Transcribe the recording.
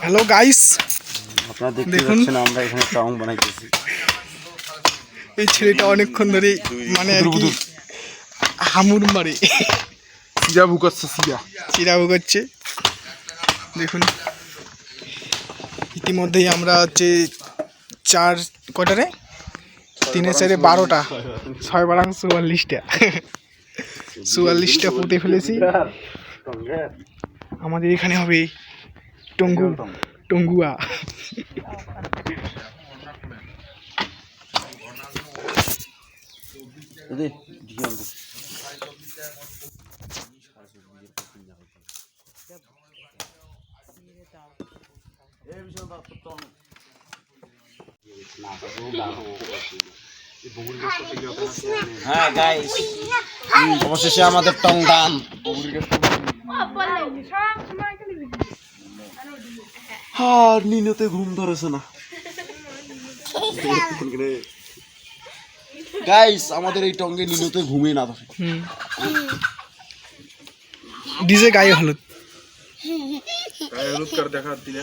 Hello guys, আপনারা দেখতে পাচ্ছেন আমরা এখানে টং বানাইতেছি। এই ছেলেটা অনেকক্ষণ ধরে মানে আর কি হামুর মারে, চিরাবু করছে চিরাবু করছে। দেখুন ইতিমধ্যেই আমরা হচ্ছে 4 কটারে 3 4 12টা 6 বারাং 44টা পুঁতে ফেলেছি। আমাদের এখানে হবে টঙ্গুয়া। হ্যাঁ গাইস, অবশেষে আমাদের টং ডান। আর নিনতে ঘুম ধরেছে না গাইস, আমাদের এই টঙ্গে নিনতে ঘুমিয়ে না ধরে। ডিজে গায়ে হলুদ কর দেখা দিলে